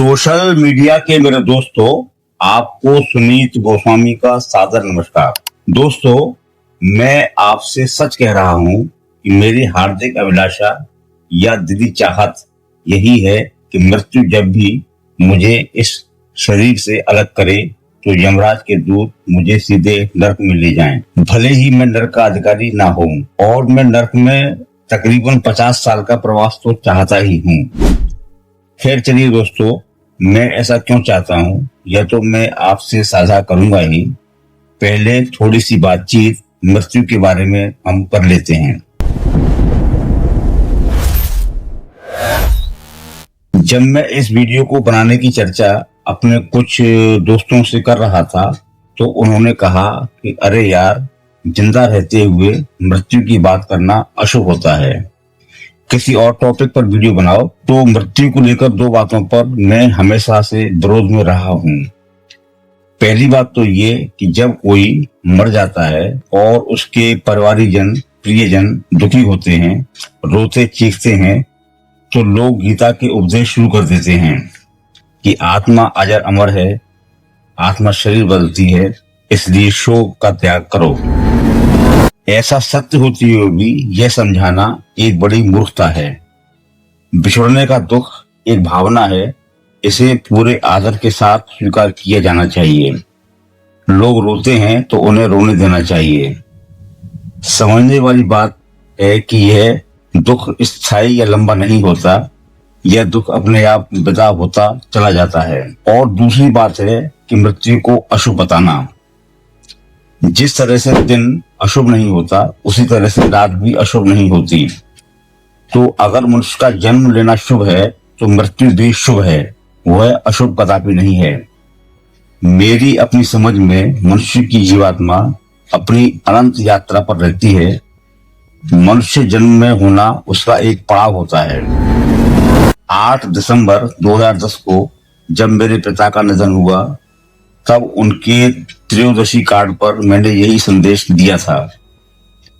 Social media के मेरे दोस्तों, आपको सुनीत गोस्वामी का सादर नमस्कार। दोस्तों, मैं आपसे सच कह रहा हूं कि मेरी हार्दिक अभिलाषा या दिली चाहत यही है कि मृत्यु जब भी मुझे इस शरीर से अलग करे तो यमराज के दूत मुझे सीधे नर्क में ले जाएं। भले ही मैं नर्क का अधिकारी ना हूं और मैं नर्क में तकरीबन 50 साल का प्रवास तो चाहता ही हूं। खैर चलिए दोस्तों, मैं ऐसा क्यों चाहता हूँ यह तो मैं आपसे साझा करूंगा ही। पहले थोड़ी सी बातचीत मृत्यु के बारे में हम कर लेते हैं। जब मैं इस वीडियो को बनाने की चर्चा अपने कुछ दोस्तों से कर रहा था तो उन्होंने कहा कि अरे यार, जिंदा रहते हुए मृत्यु की बात करना अशुभ होता है, किसी और टॉपिक पर वीडियो बनाओ। तो मृत्यु को लेकर दो बातों पर मैं हमेशा से विरोध में रहा हूँ। पहली बात तो ये कि जब कोई मर जाता है और उसके परिवारीजन प्रियजन दुखी होते हैं, रोते चीखते हैं, तो लोग गीता के उपदेश शुरू कर देते हैं कि आत्मा अजर अमर है, आत्मा शरीर बदलती है, इसलिए शोक का त्याग करो। ऐसा सत्य होते हुए भी यह समझाना एक बड़ी मूर्खता है। बिछड़ने का दुख एक भावना है, इसे पूरे आदर के साथ स्वीकार किया जाना चाहिए। लोग रोते हैं तो उन्हें रोने देना चाहिए। समझने वाली बात है कि यह दुख स्थायी या लंबा नहीं होता, यह दुख अपने आप विदा होता चला जाता है। और दूसरी बात है कि मृत्यु को अशुभ बताना। जिस तरह से दिन अशुभ नहीं होता उसी तरह से रात भी अशुभ नहीं होती। तो अगर मनुष्य का जन्म लेना शुभ है तो मृत्यु भी शुभ है, वह अशुभ कदापि नहीं है। मेरी अपनी समझ में मनुष्य की जीवात्मा अपनी अनंत यात्रा पर रहती है। मनुष्य जन्म में होना उसका एक पड़ाव होता है। 8 दिसंबर 2010 को जब मेरे पिता का निधन हुआ तब उनके त्रयोदशी कार्ड पर मैंने यही संदेश दिया था।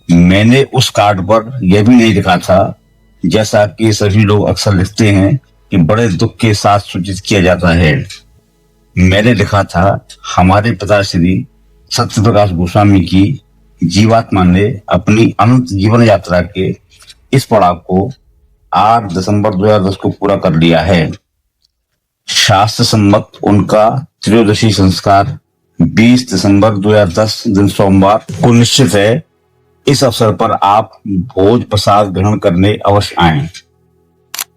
मैंने उस कार्ड पर यह भी नहीं लिखा था, जैसा कि सभी लोग अक्सर लिखते हैं, कि बड़े दुख के साथ सूचित किया जाता है। मैंने लिखा था, हमारे पिताश्री सत्यप्रकाश गोस्वामी की जीवात्मा ने अपनी अनंत जीवन यात्रा के इस पड़ाव को 8 दिसंबर 2010 को पूरा कर लिया है। शास्त्र सम्मत उनका त्रयोदशी संस्कार 20 दिसंबर 2010 दिन सोमवार को निश्चित है। इस अवसर पर आप भोज प्रसाद ग्रहण करने अवश्य आएं।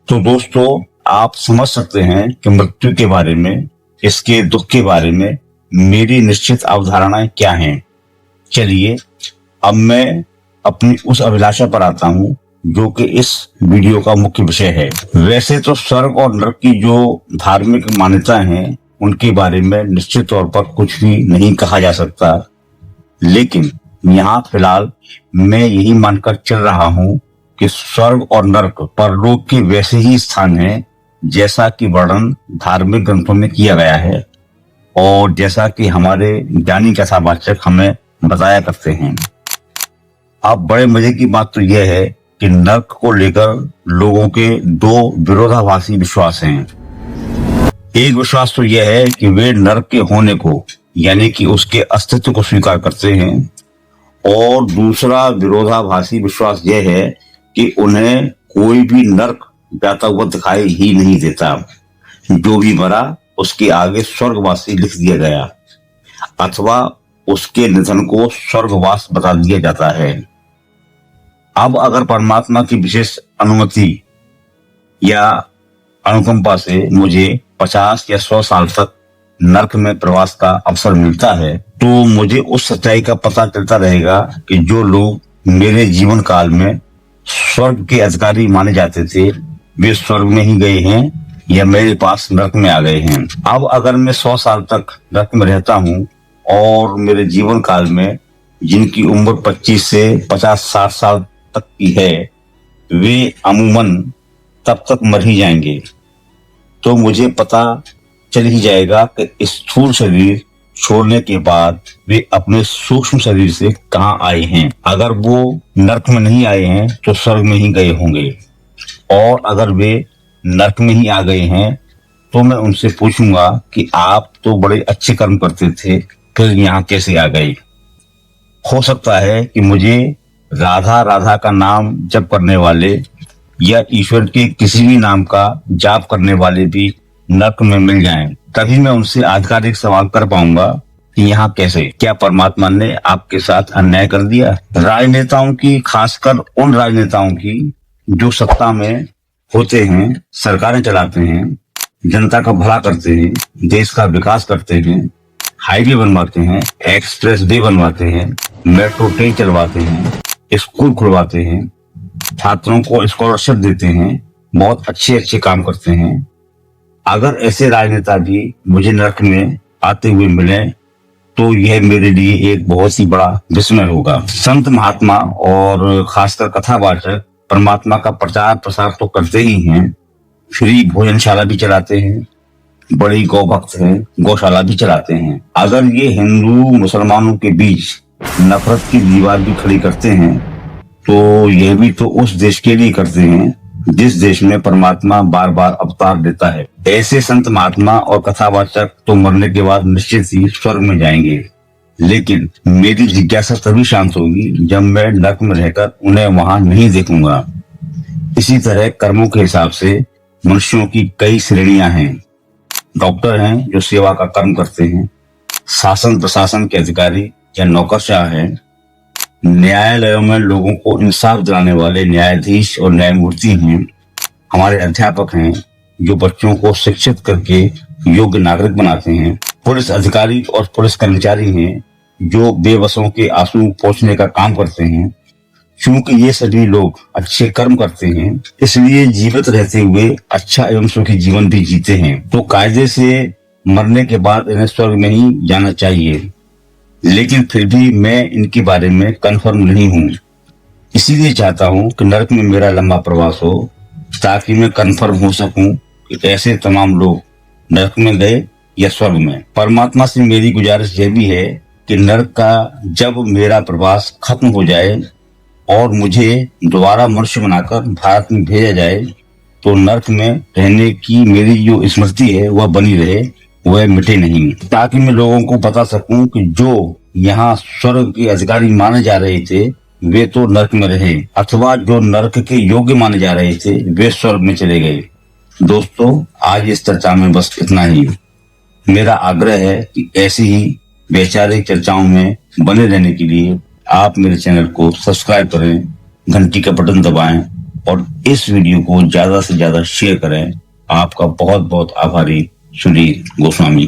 तो दोस्तों, आप समझ सकते हैं कि मृत्यु के बारे में, इसके दुख के बारे में मेरी निश्चित अवधारणाएं क्या हैं। चलिए अब मैं अपनी उस अभिलाषा पर आता हूँ जो कि इस वीडियो का मुख्य विषय है। वैसे तो स्वर्ग और नरक की जो धार्मिक मान्यताएं हैं उनके बारे में निश्चित तौर पर कुछ भी नहीं कहा जा सकता, लेकिन यहाँ फिलहाल मैं यही मानकर चल रहा हूँ कि स्वर्ग और नरक परलोक के वैसे ही स्थान है जैसा कि वर्णन धार्मिक ग्रंथों में किया गया है और जैसा कि हमारे ज्ञानी कथावाचक हमें बताया करते हैं। अब बड़े मजे की बात तो यह है कि नरक को लेकर लोगों के दो विरोधाभासी विश्वास हैं। एक विश्वास तो यह है कि वे नरक के होने को, यानी कि उसके अस्तित्व को स्वीकार करते हैं, और दूसरा विरोधाभासी विश्वास यह है कि उन्हें कोई भी नरक जाता हुआ दिखाई ही नहीं देता। जो भी मरा उसके आगे स्वर्गवासी लिख दिया गया अथवा उसके निधन को स्वर्गवास बता दिया जाता है। अब अगर परमात्मा की विशेष अनुमति या अनुकंपा से मुझे 50 या 100 साल तक नरक में प्रवास का अवसर मिलता है तो मुझे उस सच्चाई का पता चलता रहेगा कि जो लोग मेरे जीवन काल में स्वर्ग के अधिकारी माने जाते थे वे स्वर्ग में ही गए हैं या मेरे पास नरक में आ गए हैं। अब अगर मैं 100 साल तक नरक में रहता हूँ और मेरे जीवन काल में जिनकी उम्र 25 से 50-60 साल तक की है वे अमूमन तब तक मर ही जाएंगे, तो मुझे पता चल ही जाएगा कि स्थूल शरीर छोड़ने के बाद वे अपने सूक्ष्म शरीर से कहाँ आए हैं। अगर वो नरक में नहीं आए हैं तो स्वर्ग में ही गए होंगे, और अगर वे नरक में ही आ गए हैं तो मैं उनसे पूछूंगा कि आप तो बड़े अच्छे कर्म करते थे, फिर यहाँ कैसे आ गए। हो सकता है कि मुझे राधा राधा का नाम जप करने वाले या ईश्वर के किसी भी नाम का जाप करने वाले भी नर्क में मिल जाएं। तभी मैं उनसे आधिकारिक सवाल कर पाऊंगा कि यहाँ कैसे, क्या परमात्मा ने आपके साथ अन्याय कर दिया। राजनेताओं की, खासकर उन राजनेताओं की जो सत्ता में होते हैं, सरकारें चलाते हैं, जनता का भला करते हैं, देश का विकास करते हैं, हाईवे बनवाते हैं, एक्सप्रेस वे बनवाते हैं, मेट्रो ट्रेन चलवाते हैं, स्कूल खुलवाते हैं, छात्रों को स्कॉलरशिप देते हैं, बहुत अच्छे अच्छे काम करते हैं। अगर ऐसे राजनेता भी मुझे नर्क में आते हुए मिले तो यह मेरे लिए एक बहुत ही बड़ा विस्मय होगा। संत महात्मा और खासकर कथावाचक परमात्मा का प्रचार प्रसार तो करते ही हैं, फ्री भोजनशाला भी चलाते हैं, बड़ी गौ भक्त हैं, गौशाला भी चलाते हैं। अगर ये हिंदू मुसलमानों के बीच नफरत की दीवार भी खड़ी करते हैं तो यह भी तो उस देश के लिए करते हैं जिस देश में परमात्मा बार बार अवतार लेता है। ऐसे संत महात्मा और कथावाचक तो मरने के बाद निश्चित ही स्वर्ग में जाएंगे, लेकिन मेरी जिज्ञासा तभी शांत होगी जब मैं नर्क में रहकर उन्हें वहां नहीं देखूंगा। इसी तरह कर्मों के हिसाब से मनुष्यों की कई श्रेणियां हैं। डॉक्टर हैं जो सेवा का कर्म करते हैं, शासन प्रशासन के अधिकारी या नौकरशाह हैं, न्यायालयों में लोगों को इंसाफ दिलाने वाले न्यायाधीश और न्यायमूर्ति हैं, हमारे अध्यापक हैं जो बच्चों को शिक्षित करके योग्य नागरिक बनाते हैं, पुलिस अधिकारी और पुलिस कर्मचारी हैं जो बेबसों के आंसू पोंछने का काम करते हैं। क्योंकि ये सभी लोग अच्छे कर्म करते हैं, इसलिए जीवित रहते हुए अच्छा एवं सुखी जीवन भी जीते हैं। तो कायदे से मरने के बाद इन्हें स्वर्ग में ही जाना चाहिए, लेकिन फिर भी मैं इनके बारे में कंफर्म नहीं हूँ। इसीलिए चाहता हूँ कि नर्क में मेरा लंबा प्रवास हो ताकि मैं कंफर्म हो सकूं कि ऐसे तमाम लोग नर्क में गए या स्वर्ग में। परमात्मा से मेरी गुजारिश यह भी है कि नर्क का जब मेरा प्रवास खत्म हो जाए और मुझे दोबारा मनुष्य बनाकर भारत में भेजा जाए तो नर्क में रहने की मेरी जो स्मृति है वह बनी रहे, वह मिटे नहीं, ताकि मैं लोगों को बता सकूं कि जो यहाँ स्वर्ग के अधिकारी माने जा रहे थे वे तो नर्क में रहे, अथवा जो नर्क के योग्य माने जा रहे थे वे स्वर्ग में चले गए। दोस्तों, आज इस चर्चा में बस इतना ही। मेरा आग्रह है कि ऐसी ही वैचारिक चर्चाओं में बने रहने के लिए आप मेरे चैनल को सब्सक्राइब करें, घंटी का बटन दबाएं और इस वीडियो को ज्यादा से ज्यादा शेयर करें। आपका बहुत बहुत आभारी, सुधीर गोस्वामी।